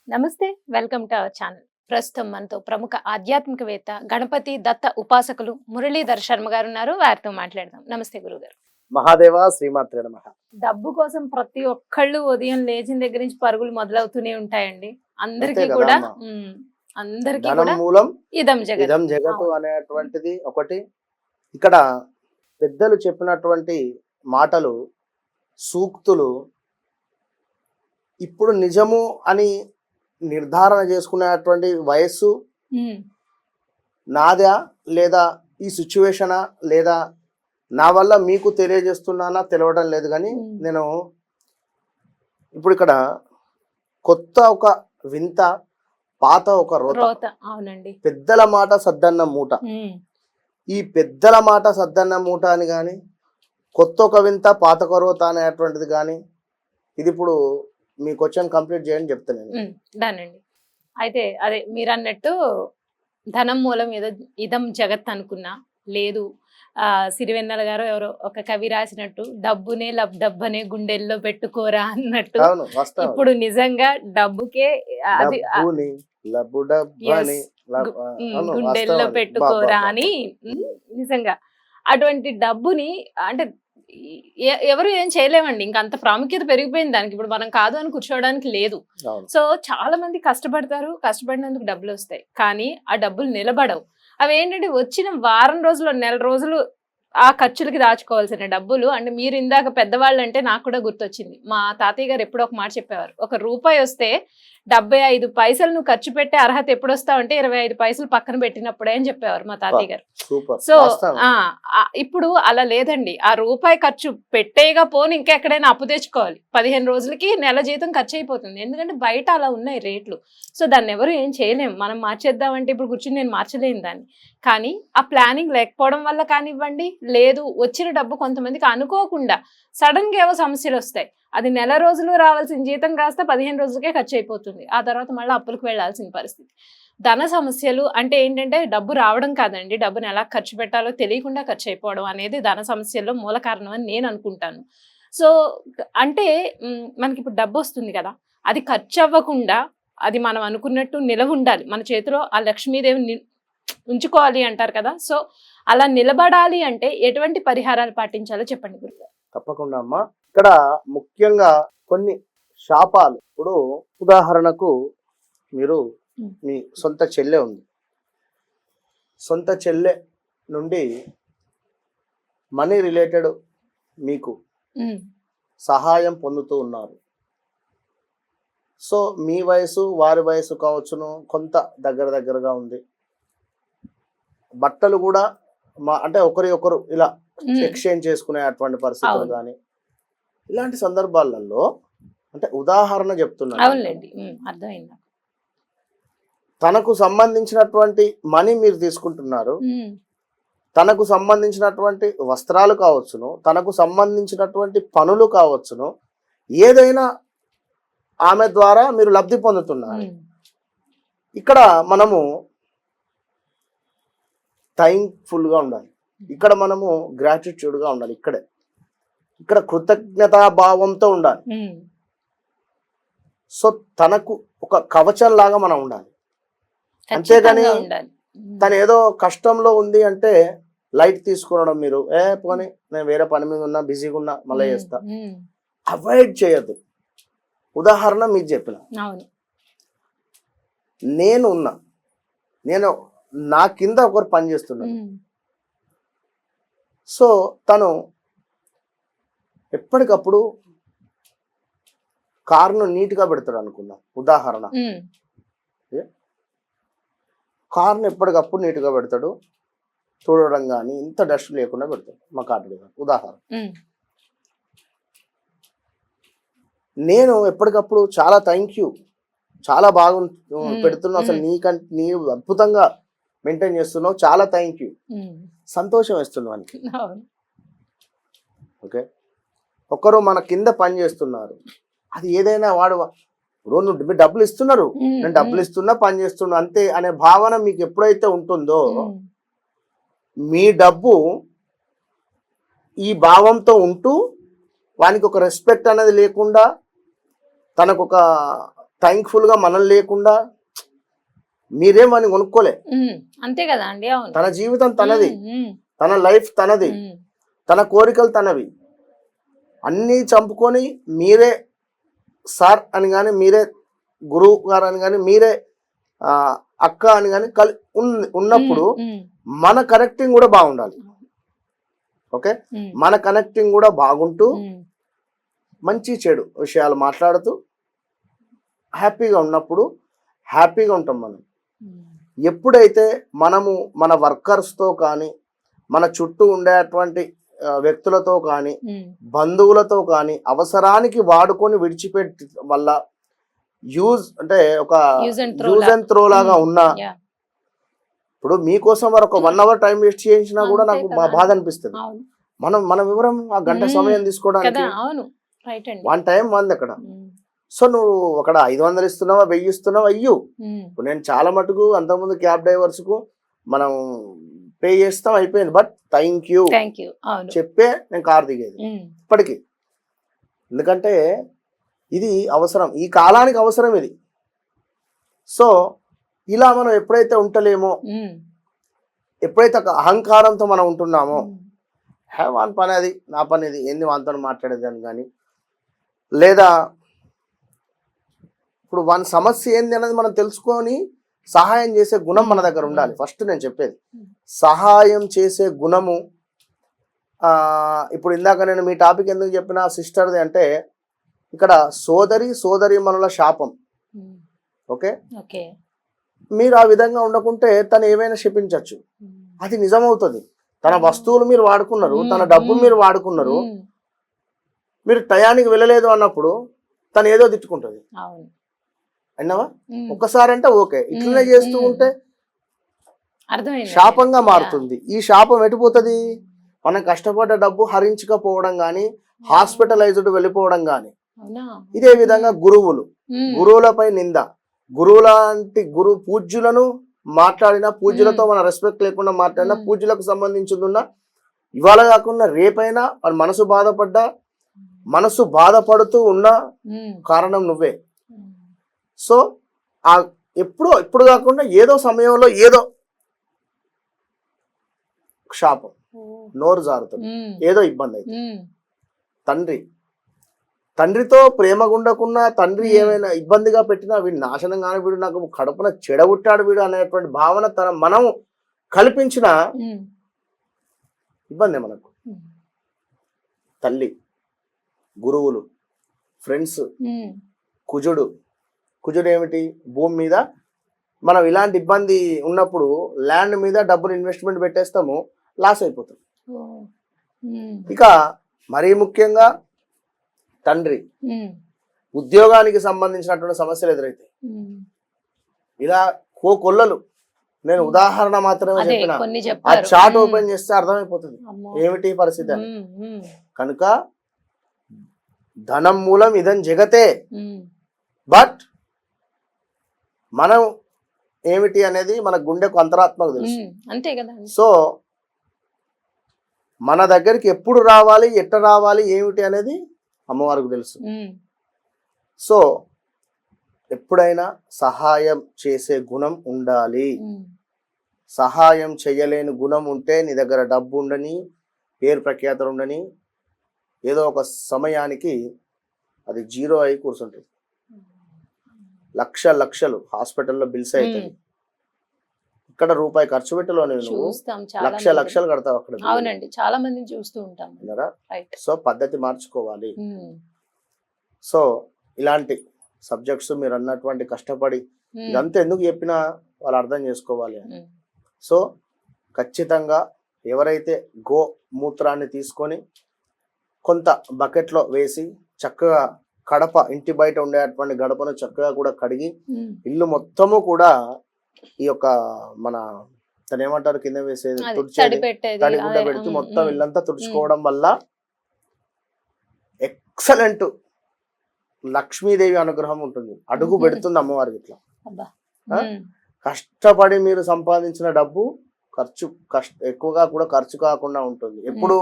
నమస్తే. Welcome to our channel. ప్రస్తుతం మనతో ప్రముఖ ఆధ్యాత్మికవేత్త, గణపతి దత్త ఉపాసకులు మురళీధర్ శర్మ గారు ఉన్నారు. వారితో మాట్లాడదాం. నమస్తే గురుగారు. మహాదేవ శ్రీమాత్రే నమః. డబ్బు కోసం ప్రతి ఒక్కళ్ళు ఉదయం లేచిన దగ్గర నుంచి పరుగులు మొదలవుతూనే ఉంటాయండి. అందరికీ అంతే కూడా కదమ్మా. అందరికీ ధనం కూడా మూలం ఇదం జగత్. ఇదం జగత్తు అవును. అనేటువంటిది ఒకటి. ఇక్కడ పెద్దలు చెప్పినటువంటి మాటలు, సూక్తులు ఇప్పుడు నిజము అని నిర్ధారణ చేసుకునేటువంటి వయస్సు ఉమ్, నాదా, లేదా ఈ సిచ్యువేషనా, లేదా నా వల్ల మీకు తెలియజేస్తున్నానా తెలియడం లేదు. కానీ నేను ఇప్పుడు ఇక్కడ కొత్త ఒక వింత, పాత ఒక రోత. రోత. అవునండి. పెద్దల మాట సద్దన్న మూట. ఉమ్, ఈ పెద్దల మాట సద్దన్న మూట అని కానీ, కొత్త ఒక వింత పాత ఒక రోత అనేటువంటిది కానీ, ఇది ఇప్పుడు మీ క్వశ్చన్ కంప్లీట్ చేయని చెప్తాను నేను. డన్ అండి. అయితే అదే మీరు అన్నట్టు ధనం మూలం ఏదో ఇదం జగత్ అనుకున్నా లేదు. సిరివెన్నెల గారు ఎవరో ఒక కవి రాసినట్టు డబ్బునే డబ్బనే గుండెల్లో పెట్టుకోరా అన్నట్టు అవును, వాస్తవం. ఇప్పుడు నిజంగా డబ్బుకే అది డబ్బుని, లబ్బు డబ్బని, Yes. అవును, గుండెల్లో వాస్తవం. పెట్టుకోరా బా, బా, అని నిజంగా అటువంటి డబ్బుని అంటే ఎవరు ఏం చేయలేమండి. ఇంకా అంత ప్రాముఖ్యత పెరిగిపోయింది దానికి. ఇప్పుడు మనం కాదు అని కూర్చోవడానికి లేదు. అవును. సో చాలా మంది కష్టపడతారు, కష్టపడినందుకు డబ్బులు వస్తాయి, కానీ ఆ డబ్బులు నిలబడవు. అవి ఏంటంటే వచ్చిన వారం రోజులు, నెల రోజులు ఆ ఖర్చులకి దాచుకోవాల్సిన డబ్బులు. అంటే మీరు ఇందాక పెద్దవాళ్ళు అంటే నాకు కూడా గుర్తొచ్చింది. మా తాతయ్య గారు ఎప్పుడో ఒక మాట చెప్పేవారు, ఒక రూపాయి వస్తే 75 పైసలు నువ్వు ఖర్చు పెట్టే అర్హత ఎప్పుడు వస్తావంటే 25 పైసలు పక్కన పెట్టినప్పుడే అని చెప్పేవారు మా తాతయ్య గారు. సూపర్, సో వాస్తవం. ఇప్పుడు అలా లేదండి. ఆ రూపాయి ఖర్చు పెట్టేగా పోని ఇంకా ఎక్కడైనా అప్పు తెచ్చుకోవాలి. 15 రోజులకి నెల జీతం ఖర్చు అయిపోతుంది. ఎందుకంటే బయట అలా ఉన్నాయి రేట్లు. సో దాన్ని ఎవరు ఏం చేయలేము. మనం మార్చేద్దామంటే ఇప్పుడు కూర్చుని నేను మార్చలేను దాన్ని. కానీ ఆ ప్లానింగ్ లేకపోవడం వల్ల కానివ్వండి, లేదు వచ్చిన డబ్బు కొంతమందికి అనుకోకుండా సడన్ గా ఏవో సమస్యలు వస్తాయి. అది నెల రోజులు రావాల్సిన జీతం కాస్త 15 రోజులకే ఖర్చు అయిపోతుంది. ఆ తర్వాత మళ్ళీ అప్పులకు వెళ్లాల్సిన పరిస్థితి. ధన సమస్యలు అంటే ఏంటంటే డబ్బు రావడం కాదండి, డబ్బుని ఎలా ఖర్చు పెట్టాలో తెలియకుండా ఖర్చు అయిపోవడం అనేది ధన సమస్యల్లో మూల కారణం అని నేను అనుకుంటాను. సో అంటే మనకి ఇప్పుడు డబ్బు వస్తుంది కదా, అది ఖర్చు అవ్వకుండా అది మనం అనుకున్నట్టు నిలవ ఉండాలి. మన చేతిలో ఆ లక్ష్మీదేవి ఉంచుకోవాలి అంటారు కదా. సో అలా నిలబడాలి అంటే ఎటువంటి పరిహారాలు పాటించాలో చెప్పండి గురుగారు. తప్పకుండా అమ్మా. ఇక్కడ ముఖ్యంగా కొన్ని శాపాలు. ఇప్పుడు ఉదాహరణకు మీరు మీ సొంత చెల్లె ఉంది. సొంత చెల్లె నుండి మనీ రిలేటెడ్ మీకు సహాయం పొందుతూ ఉన్నారు. సో మీ వయసు వారి వయసు కావచ్చును, కొంత దగ్గరగా ఉంది. బట్టలు కూడా అంటే ఒకరి ఒకరు ఇలా ఎక్స్చేంజ్ చేసుకునే అటువంటి పరిస్థితులు కానీ, ఇలాంటి సందర్భాలలో అంటే ఉదాహరణ చెప్తున్నాను. అవునులేండి, అర్థమైంది. తనకు సంబంధించినటువంటి మనీ మీరు తీసుకుంటున్నారు. తనకు సంబంధించినటువంటి వస్త్రాలు కావచ్చును, తనకు సంబంధించినటువంటి పనులు కావచ్చును, ఏదైనా ఆమె ద్వారా మీరు లబ్ధి పొందుతున్నారు. ఇక్కడ మనము థ్యాంక్ఫుల్గా ఉండాలి. ఇక్కడ మనము గ్రాటిట్యూడ్గా ఉండాలి. ఇక్కడ కృతజ్ఞతా భావంతో ఉండాలి. సో తనకు ఒక కవచం లాగా మనం ఉండాలి. అంతేగాని తను ఏదో కష్టంలో ఉంది అంటే లైట్ తీసుకునడం, మీరు పోనీ నేను వేరే పని మీద ఉన్నా, బిజీగా ఉన్నా, మళ్ళీ చేస్తా, అవాయిడ్ చేయద్దు. ఉదాహరణ మీకు చెప్పిన, నేను నా కింద ఒకరు పని చేస్తున్నాను. సో తను ఎప్పటికప్పుడు కారును నీట్గా పెడతాడు అనుకుందాం. ఉదాహరణ, కారును ఎప్పటికప్పుడు నీట్గా పెడతాడు, చూడడం కానీ ఇంత డస్ట్ లేకుండా పెడతాడు మా కార్డు. ఉదాహరణ, నేను ఎప్పటికప్పుడు చాలా థ్యాంక్ యూ, చాలా బాగా పెడుతున్నావు, అసలు నీ అద్భుతంగా మెయింటైన్ చేస్తున్నావు, చాలా థ్యాంక్ యూ, సంతోషం వేస్తున్నావు అని. ఓకే, ఒకరు మన కింద పని చేస్తున్నారు, అది ఏదైనా వాడు నువ్వు డబ్బులు ఇస్తున్నారు, నేను డబ్బులు ఇస్తున్నా, పని చేస్తున్నా అంతే అనే భావన మీకు ఎప్పుడైతే ఉంటుందో, మీ డబ్బు ఈ భావంతో ఉంటూ వానికి ఒక రెస్పెక్ట్ అనేది లేకుండా, తనకు ఒక థ్యాంక్ఫుల్ గా మనం లేకుండా మీరేమని కొనుక్కోలే. అంతే కదా అండి. అవును. తన జీవితం తనది, ఉమ్, తన లైఫ్ తనది, ఉమ్, తన కోరికలు తనవి. అన్నీ చంపుకొని మీరే సార్ అని కానీ, మీరే గురువు గారు అని కానీ, మీరే అక్క అని కానీ ఉన్నప్పుడు మన కనెక్టింగ్ కూడా బాగుండాలి. ఓకే, మన కనెక్టింగ్ కూడా బాగుంటూ మంచి చెడు విషయాలు మాట్లాడుతూ హ్యాపీగా ఉన్నప్పుడు హ్యాపీగా ఉంటాం మనం. ఎప్పుడైతే మనము మన వర్కర్స్తో కానీ, మన చుట్టూ ఉండేటువంటి వ్యక్తులతో కానీ, బంధువులతో కానీ అవసరానికి వాడుకొని విడిచిపెట్టి వల్ల అంటే ఒక యూజ్ అండ్ త్రో లాగా ఉన్నా, ఇప్పుడు మీకోసం వారు ఒక 1 hour టైం వేస్ట్ చేయించినా కూడా నాకు బాధ అనిపిస్తుంది. మనం వివరం ఆ గంట సమయం తీసుకోవడానికి వన్ టైం వంది అక్కడ. సో నువ్వు అక్కడ 500 ఇస్తున్నావా 1000 ఇస్తున్నావా అయ్యో. నేను చాలా మటుకు అంతకుముందు క్యాబ్ డ్రైవర్స్ కు మనం పే చేస్తాం అయిపోయింది, బట్ థ్యాంక్ యూ చెప్పే నేను కార్ దిగేది ఇప్పటికీ. ఎందుకంటే ఇది అవసరం, ఈ కాలానికి అవసరం ఇది. సో ఇలా మనం ఎప్పుడైతే ఉంటలేమో, ఎప్పుడైతే అహంకారంతో మనం ఉంటున్నామో, వాని పని అది నా పని ఇది ఏంది వానితో మాట్లాడేదాన్ని కానీ, లేదా ఇప్పుడు వాని సమస్య ఏంది అనేది మనం తెలుసుకొని సహాయం చేసే గుణం మన దగ్గర ఉండాలి. ఫస్ట్ నేను చెప్పేది సహాయం చేసే గుణము. ఇప్పుడు ఇందాక నేను మీ టాపిక్ ఎందుకు చెప్పిన సిస్టర్ది అంటే, ఇక్కడ సోదరి మనుల శాపం. ఓకే, మీరు ఆ విధంగా ఉండకుంటే తను ఏమైనా శపించవచ్చు, అది నిజమవుతుంది. తన వస్తువులు మీరు వాడుకున్నారు, తన డబ్బు మీరు వాడుకున్నారు, మీరు టయానికి వెళ్ళలేదు అన్నప్పుడు తను ఏదో తిట్టుకుంటుంది. అన్నావా ఒక్కసారి అంటే ఓకే, ఇట్లనే చేస్తూ ఉంటే శాపంగా మారుతుంది. ఈ శాపం ఎటుపోతుంది? మనం కష్టపడ్డ డబ్బు హరించకపోవడం కానీ, హాస్పిటలైజ్డ్ వెళ్ళిపోవడం కానీ. ఇదే విధంగా గురువులపై నింద, గురువులాంటి పూజ్యులను మాట్లాడినా, పూజ్యులతో మన రెస్పెక్ట్ లేకుండా మాట్లాడినా, పూజ్యులకు సంబంధించింది ఇవాళ కాకుండా రేపైనా వాళ్ళ మనసు బాధపడుతూ ఉన్న కారణం నువ్వే. సో ఇప్పుడు కాకుండా ఏదో సమయంలో ఏదో శాపం, నోరు జారుతుంది, ఏదో ఇబ్బంది అవుతుంది. తండ్రితో ప్రేమగా ఉండకున్నా, తండ్రి ఏమైనా ఇబ్బందిగా పెట్టినా, వీడు నాశనం కానీ, వీడు నాకు కడుపున చెడగొట్టాడు వీడు అనేటువంటి భావన మనం కల్పించిన ఇబ్బంది మనకు. తల్లి, గురువులు, ఫ్రెండ్స్, కుజుడు ఏమిటి? భూమి మీద మనం ఇలాంటి ఇబ్బంది ఉన్నప్పుడు ల్యాండ్ మీద డబ్బులు ఇన్వెస్ట్మెంట్ పెట్టేస్తాము, లాస్ అయిపోతాం. ఇక మరీ ముఖ్యంగా తండ్రి, ఉద్యోగానికి సంబంధించినటువంటి సమస్యలు ఎదురైతాయి. ఇలా కొల్లలు. నేను ఉదాహరణ మాత్రమే చెప్పిన, ఆ చాట్ ఓపెన్ చేస్తే అర్థమైపోతుంది ఏమిటి పరిస్థితి అని. కనుక ధనం మూలం ఇదం జగతే, బట్ మనం ఏమిటి అనేది మన గుండెకు అంతరాత్మకు తెలుసు. అంతే కదా. సో మన దగ్గరికి ఎప్పుడు రావాలి, ఎట్ట రావాలి, ఏమిటి అనేది అమ్మవారికి తెలుసు. సో ఎప్పుడైనా సహాయం చేసే గుణం ఉండాలి. సహాయం చేయలేని గుణం ఉంటే నీ దగ్గర డబ్బు ఉండని, పేరు ప్రఖ్యాతలు ఉండని, ఏదో ఒక సమయానికి అది జీరో అయి కూర్చుంటుంది. లక్షలు హాస్పిటల్లో బిల్స్ అవుతాయి. ఇక్కడ రూపాయి ఖర్చు పెట్టలోనే నువ్వు లక్షలు కడతావు అక్కడ. అవునండి, చాలా మంది చూస్తూ ఉంటాం. సో పద్ధతి మార్చుకోవాలి. సో ఇలాంటి సబ్జెక్ట్స్ మీరు అన్నటువంటి కష్టపడి ఇదంతా ఎందుకు చెప్పినా వాళ్ళు అర్థం చేసుకోవాలి. సో ఖచ్చితంగా ఎవరైతే గోమూత్రాన్ని తీసుకొని కొంత బకెట్లో వేసి చక్కగా కడప, ఇంటి బయట ఉండేటువంటి గడపను చక్కగా కూడా కడిగి, ఇల్లు మొత్తము కూడా ఈ యొక్క మన తను ఏమంటారు కింద వేసేది తడిగుడ్డ పెడుతూ మొత్తం ఇల్లంతా తుడుచుకోవడం వల్ల ఎక్సలెంట్ లక్ష్మీదేవి అనుగ్రహం ఉంటుంది. అడుగు పెడుతుంది అమ్మవారికి. ఇట్లా కష్టపడి మీరు సంపాదించిన డబ్బు ఎక్కువగా కూడా ఖర్చు కాకుండా ఉంటుంది. ఎప్పుడు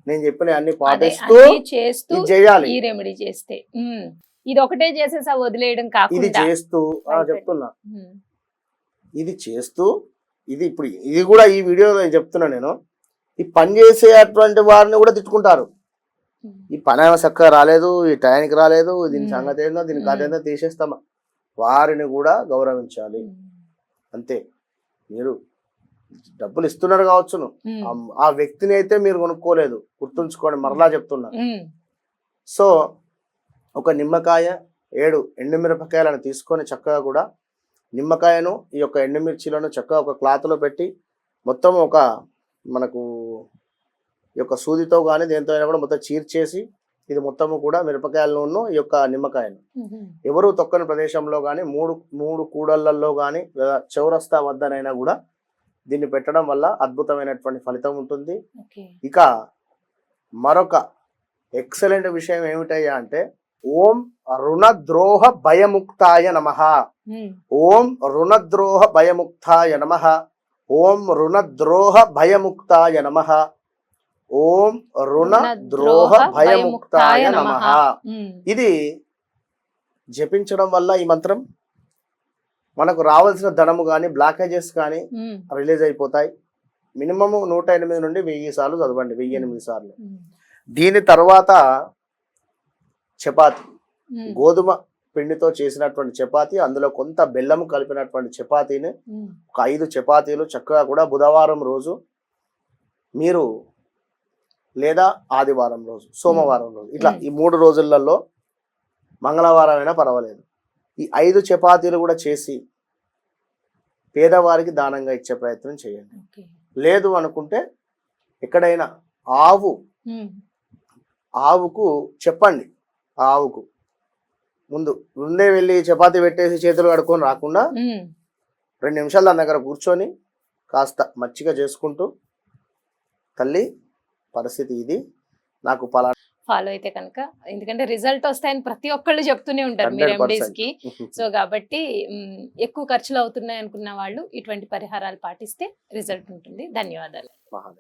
నేను చెప్పిన అన్ని పాటిస్తూ చేయాలి. ఇది ఒకటే చేసేసా వదిలేయడం ఇది కాకుండా చేస్తూ Right. చెప్తున్నా, ఉమ్, ఇది చేస్తూ ఇది ఇప్పుడు ఇది కూడా ఈ వీడియోలో చెప్తున్నా నేను, ఈ పని చేసేటువంటి వారిని కూడా తిట్టుకుంటారు. ఉమ్, ఈ పని ఏమో చక్కగా రాలేదు, ఈ టైంకి రాలేదు, దీని మ్మ్. సంగతి ఏందో, దీని మ్మ్. కథ ఏందో తీసేస్తామా, వారిని కూడా గౌరవించాలి. ఉమ్, అంతే. మీరు డబ్బులు ఇస్తున్నారు కావచ్చును, ఉమ్, ఆ వ్యక్తిని అయితే మీరు కొనుక్కోలేదు, గుర్తుంచుకోండి, మరలా చెప్తున్నా. ఉమ్, సో ఒక నిమ్మకాయ 7 ఎండుమిరపకాయలను తీసుకొని చక్కగా కూడా నిమ్మకాయను ఈ యొక్క ఎండుమిర్చిలను చక్కగా ఒక క్లాత్లో పెట్టి మొత్తం ఒక మనకు ఈ యొక్క సూదితో కానీ దేంతో అయినా కూడా మొత్తం చీర్చేసి ఇది మొత్తము కూడా మిరపకాయలను ఈ యొక్క నిమ్మకాయను ఉమ్, ఎవరు తొక్కని ప్రదేశంలో కానీ మూడు కూడళ్లలో కానీ లేదా చౌరస్తా వద్దనైనా కూడా దీన్ని పెట్టడం వల్ల అద్భుతమైనటువంటి ఫలితం ఉంటుంది. ఓకే. ఇక మరొక ఎక్సలెంట్ విషయం ఏమిటయ్యా అంటే, ఓం రుణద్రోహ భయముక్తాయ నమః, ఉమ్, ఓం రుణద్రోహ భయముక్తాయ నమః, ఓం రుణద్రోహ భయముక్తాయ నమః, ఓం రుణద్రోహ భయముక్తాయ నమః. ఉమ్, ఇది జపించడం వల్ల ఈ మంత్రం మనకు రావాల్సిన ధనము కానీ బ్లాకేజెస్ కానీ ఉమ్, రిలీజ్ అయిపోతాయి. మినిమం 108 నుండి 1000 సార్లు చదవండి, 1008 సార్లు. ఉమ్, దీని తర్వాత చపాతి, ఉమ్, గోధుమ పిండితో చేసినటువంటి చపాతి, అందులో కొంత బెల్లం కలిపినటువంటి చపాతీని ఉమ్, ఒక 5 చపాతీలు చక్కగా కూడా బుధవారం రోజు మీరు లేదా ఆదివారం రోజు, సోమవారం రోజు, ఇట్లా ఈ 3 రోజులలో మంగళవారం అయినా పర్వాలేదు, ఈ 5 చపాతీలు కూడా చేసి పేదవారికి దానంగా ఇచ్చే ప్రయత్నం చేయండి. ఓకే. లేదు అనుకుంటే ఎక్కడైనా ఉమ్, ఆవుకు చెప్పండి, ఆవుకు ముందే వెళ్ళి చపాతీ పెట్టేసి చేతులు కడుక్కొని రాకుండా ఉమ్, 2 నిమిషాలు దాని దగ్గర కూర్చొని కాస్త మచ్చిక చేసుకుంటూ, తల్లి పరిస్థితి ఇది, నాకు పలానా ఫాలో అయితే కనుక, ఎందుకంటే రిజల్ట్ వస్తాయని ప్రతి ఒక్కళ్ళు చెప్తూనే ఉంటారు మీరు 100%. ఎండీస్ కి. సో కాబట్టి ఎక్కువ ఖర్చులు అవుతున్నాయి అనుకున్న వాళ్ళు ఇటువంటి పరిహారాలు పాటిస్తే రిజల్ట్ ఉంటుంది. ధన్యవాదాలు. మహాదేవ్.